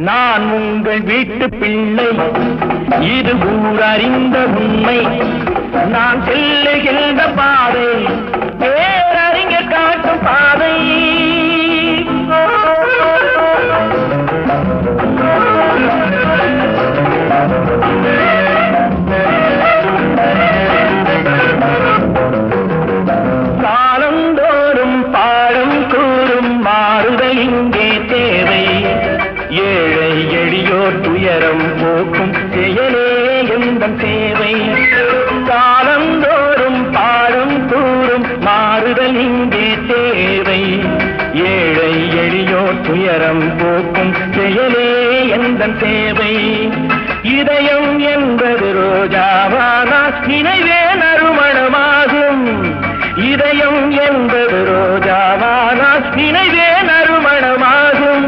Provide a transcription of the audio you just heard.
நான் உங்கள் வீட்டு பிள்ளை, இது ஊரறிந்த உண்மை. நான் செல்லுகின்ற பாதை பேரறிஞர் காட்டும் பாதை. காலந்தோறும் பாடம் கூறும் மாறுதல் இங்கே தேவை. ஏழை எளியோர் துயரம் போக்கும் செயலே எந்தன் சேவை. காலந்தோறும் பாடம் கூறும் மாறுதல் இங்கே தேவை. ஏழை எளியோர் துயரம் போக்கும் செயலே எந்தன் சேவை. இதயம் என்பது ரோஜாவானால் நினைவே நறுமணமாகும். இதயம் என்பது ரோஜாவானால் நினைவே